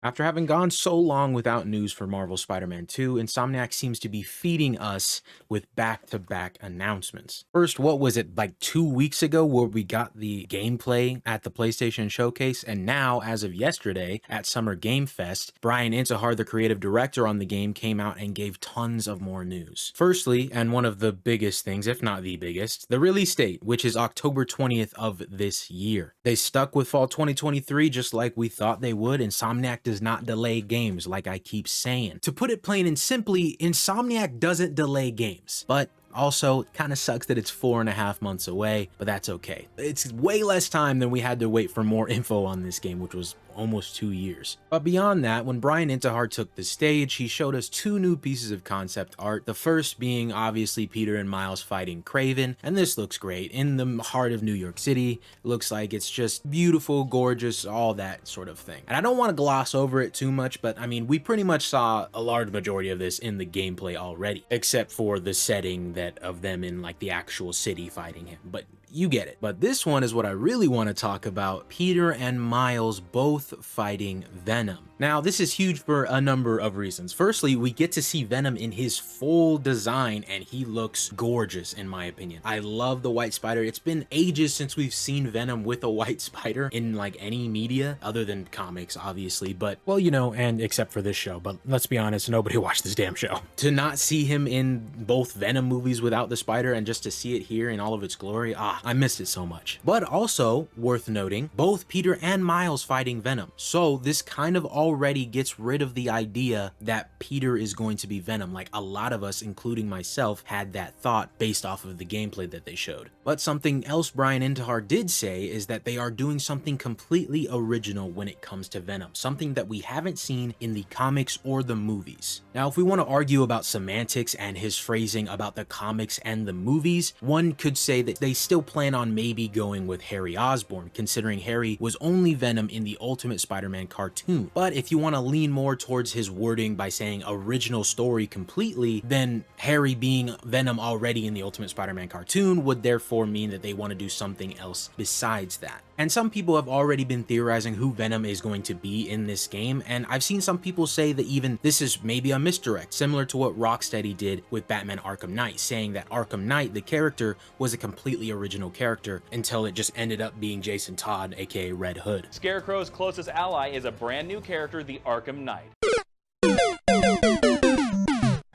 After having gone so long without news for Marvel Spider-Man 2, Insomniac seems to be feeding us with back-to-back announcements. First, what was it, like 2 weeks ago where we got the gameplay at the PlayStation Showcase, and now, as of yesterday, at Summer Game Fest, Brian Intihar, the creative director on the game, came out and gave tons of more news. Firstly, and one of the biggest things, if not the biggest, the release date, which is October 20th of this year. They stuck with fall 2023 just like we thought they would. Insomniac does not delay games, like I keep saying. To put it plain and simply, Insomniac doesn't delay games, but also, it kind of sucks that it's 4.5 months away, but that's okay. It's way less time than we had to wait for more info on this game, which was almost 2 years. But beyond that, when Brian Intihar took the stage, he showed us two new pieces of concept art. The first being obviously Peter and Miles fighting Kraven, and this looks great. In the heart of New York City, it looks like it's just beautiful, gorgeous, all that sort of thing. And I don't want to gloss over it too much, but I mean, we pretty much saw a large majority of this in the gameplay already, except for the setting of them in like the actual city fighting him, but you get it. But this one is what I really want to talk about: Peter and Miles both fighting Venom. Now, this is huge for a number of reasons. Firstly, we get to see Venom in his full design, and he looks gorgeous in my opinion. I love the white spider. It's been ages since we've seen Venom with a white spider in like any media other than comics, obviously, but well, you know, and except for this show, but let's be honest, nobody watched this damn show. To not see him in both Venom movies without the spider and just to see it here in all of its glory, I missed it so much. But also worth noting, both Peter and Miles fighting Venom. So this kind of already gets rid of the idea that Peter is going to be Venom. Like a lot of us, including myself, had that thought based off of the gameplay that they showed. But something else Brian Intihar did say is that they are doing something completely original when it comes to Venom. Something that we haven't seen in the comics or the movies. Now, if we want to argue about semantics and his phrasing about the comics and the movies, one could say that they still plan on maybe going with Harry Osborn, considering Harry was only Venom in the Ultimate Spider-Man cartoon. But if you want to lean more towards his wording by saying original story completely, then Harry being Venom already in the Ultimate Spider-Man cartoon would therefore mean that they want to do something else besides that. And some people have already been theorizing who Venom is going to be in this game, and I've seen some people say that even this is maybe a misdirect, similar to what Rocksteady did with Batman Arkham Knight, saying that Arkham Knight, the character, was a completely original character until it just ended up being Jason Todd, aka Red Hood. Scarecrow's closest ally is a brand new character, the Arkham Knight.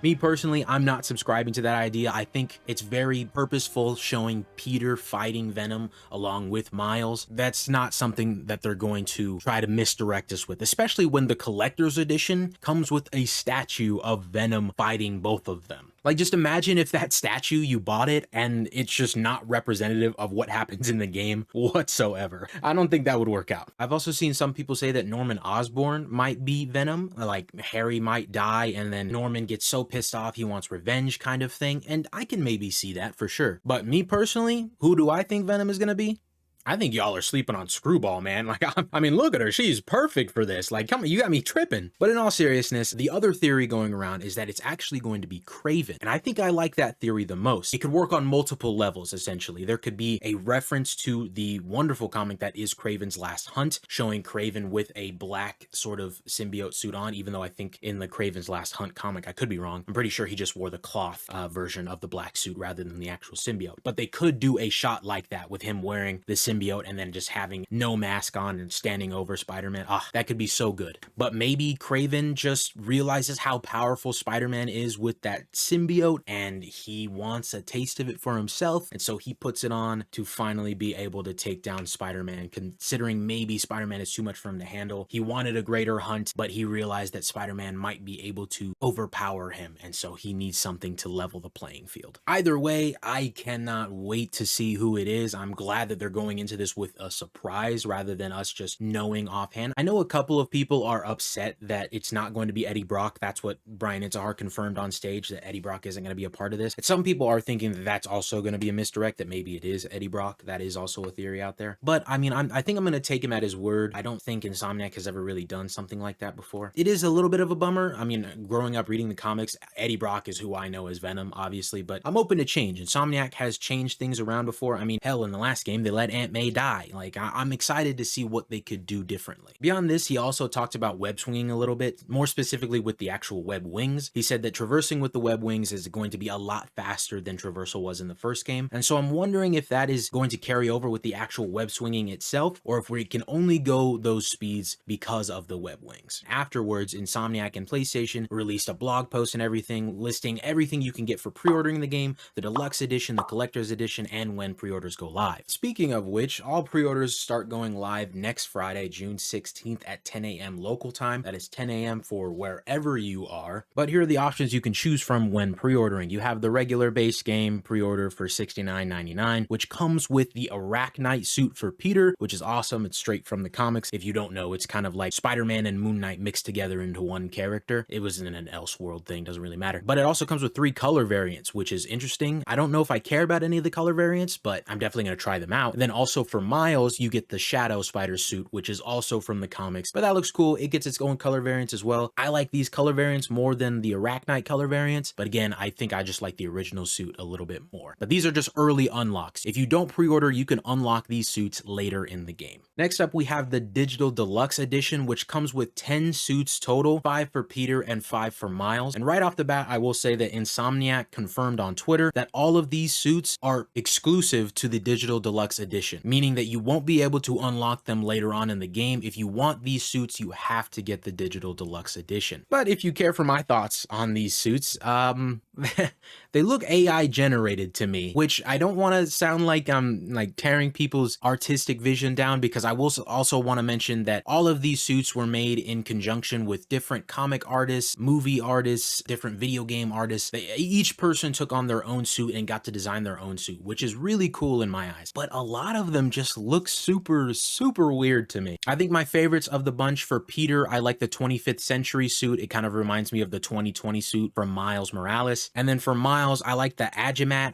Me personally, I'm not subscribing to that idea. I think it's very purposeful showing Peter fighting Venom along with Miles. That's not something that they're going to try to misdirect us with, especially when the collector's edition comes with a statue of Venom fighting both of them. Like, just imagine if that statue, you bought it and it's just not representative of what happens in the game whatsoever. I don't think that would work out. I've also seen some people say that Norman Osborn might be Venom, like Harry might die and then Norman gets so pissed off he wants revenge kind of thing, and I can maybe see that for sure. But me personally, who do I think Venom is gonna be? I think y'all are sleeping on Screwball, man. Like, I mean, look at her. She's perfect for this. Like, come on, you got me tripping. But in all seriousness, the other theory going around is that it's actually going to be Kraven. And I think I like that theory the most. It could work on multiple levels, essentially. There could be a reference to the wonderful comic that is Kraven's Last Hunt, showing Kraven with a black sort of symbiote suit on, even though I think in the Kraven's Last Hunt comic, I could be wrong. I'm pretty sure he just wore the cloth version of the black suit rather than the actual symbiote. But they could do a shot like that with him wearing the symbiote and then just having no mask on and standing over Spider-Man. That could be so good. But maybe Kraven just realizes how powerful Spider-Man is with that symbiote and he wants a taste of it for himself, and so he puts it on to finally be able to take down Spider-Man, considering maybe Spider-Man is too much for him to handle. He wanted a greater hunt, but he realized that Spider-Man might be able to overpower him, and so he needs something to level the playing field. Either way, I cannot wait to see who it is. I'm glad that they're going into this with a surprise rather than us just knowing offhand. I know a couple of people are upset that it's not going to be Eddie Brock. That's what Brian Intihar confirmed on stage, that Eddie Brock isn't going to be a part of this. And some people are thinking that that's also going to be a misdirect, that maybe it is Eddie Brock. That is also a theory out there. But I mean, I think I'm going to take him at his word. I don't think Insomniac has ever really done something like that before. It is a little bit of a bummer. I mean, growing up reading the comics, Eddie Brock is who I know as Venom, obviously, but I'm open to change. Insomniac has changed things around before. I mean, hell, in the last game, they let Aunt may die. Like, I'm excited to see what they could do differently. Beyond this, he also talked about web swinging a little bit, more specifically with the actual web wings. He said that traversing with the web wings is going to be a lot faster than traversal was in the first game. And so I'm wondering if that is going to carry over with the actual web swinging itself, or if we can only go those speeds because of the web wings. Afterwards, Insomniac and PlayStation released a blog post and everything, listing everything you can get for pre-ordering the game, the deluxe edition, the collector's edition, and when pre-orders go live. Speaking of which, all pre-orders start going live next Friday, June 16th at 10 a.m. local time. That is 10 a.m. for wherever you are. But here are the options you can choose from when pre-ordering. You have the regular base game pre-order for $69.99, which comes with the Arachnite suit for Peter, which is awesome. It's straight from the comics. If you don't know, it's kind of like Spider-Man and Moon Knight mixed together into one character. It was in an Elseworld thing, doesn't really matter. But it also comes with 3 color variants, which is interesting. I don't know if I care about any of the color variants, but I'm definitely going to try them out. And then also for Miles, you get the Shadow Spider suit, which is also from the comics, but that looks cool. It gets its own color variants as well. I like these color variants more than the Arachnite color variants, but again, I think I just like the original suit a little bit more. But these are just early unlocks. If you don't pre-order, you can unlock these suits later in the game. Next up, we have the Digital Deluxe Edition, which comes with 10 suits total, 5 for Peter and 5 for Miles. And right off the bat, I will say that Insomniac confirmed on Twitter that all of these suits are exclusive to the Digital Deluxe Edition, meaning that you won't be able to unlock them later on in the game. If you want these suits, you have to get the Digital Deluxe Edition. But if you care for my thoughts on these suits, they look AI generated to me, which I don't want to sound like I'm like tearing people's artistic vision down, because I will also want to mention that all of these suits were made in conjunction with different comic artists, movie artists, different video game artists. Each person took on their own suit and got to design their own suit, which is really cool in my eyes. But a lot of them just look super weird to me. I think my favorites of the bunch, for Peter, I like the 25th Century suit. It kind of reminds me of the 2020 suit from Miles Morales. And then for Miles, I like the Agamat.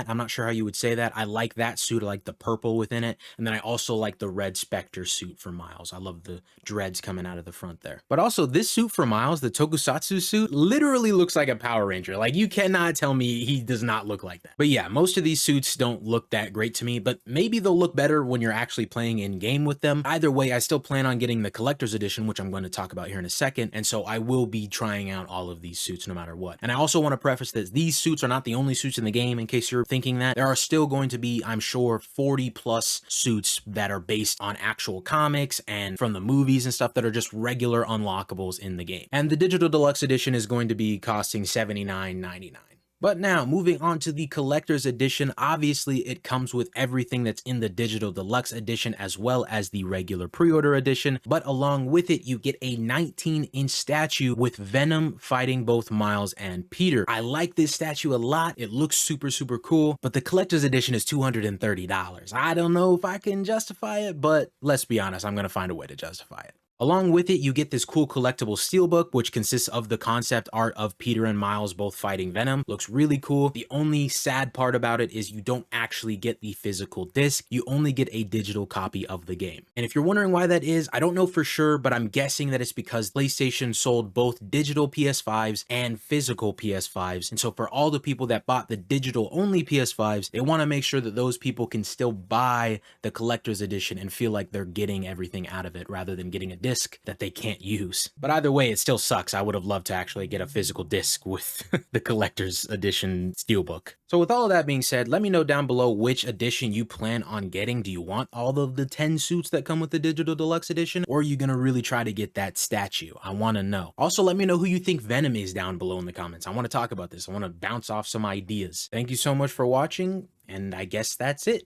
I'm not sure how you would say that. I like that suit. I like the purple within it. And then I also like the Red Spectre suit for Miles. I love the dreads coming out of the front there. But also this suit for Miles, the Tokusatsu suit, literally looks like a Power Ranger. Like, you cannot tell me he does not look like that. But yeah, most of these suits don't look that great to me, but maybe they'll look better when you're actually playing in game with them. Either way, I still plan on getting the collector's edition, which I'm going to talk about here in a second. And so I will be trying out all of these suits no matter what. And I also want to preface that these suits are not the only suits in the game, in case you're thinking that. There are still going to be, I'm sure, 40 plus suits that are based on actual comics and from the movies and stuff that are just regular unlockables in the game. And the Digital Deluxe Edition is going to be costing $79.99. But now, moving on to the collector's edition, obviously it comes with everything that's in the Digital Deluxe Edition as well as the regular pre-order edition, but along with it, you get a 19-inch statue with Venom fighting both Miles and Peter. I like this statue a lot. It looks super cool, but the collector's edition is $230. I don't know if I can justify it, but let's be honest, I'm gonna find a way to justify it. Along with it, you get this cool collectible steelbook, which consists of the concept art of Peter and Miles both fighting Venom. Looks really cool. The only sad part about it is you don't actually get the physical disc. You only get a digital copy of the game. And if you're wondering why that is, I don't know for sure, but I'm guessing that it's because PlayStation sold both digital PS5s and physical PS5s. And so for all the people that bought the digital only PS5s, they want to make sure that those people can still buy the collector's edition and feel like they're getting everything out of it rather than getting a disc that they can't use. But either way, it still sucks. I would have loved to actually get a physical disc with the collector's edition steelbook. So with all of that being said, let me know down below which edition you plan on getting. Do you want all of the 10 suits that come with the Digital Deluxe Edition, or are you gonna really try to get that statue? I want to know. Also, let me know who you think Venom is down below in the comments. I want to talk about this. I want to bounce off some ideas. Thank you so much for watching, and I guess that's it.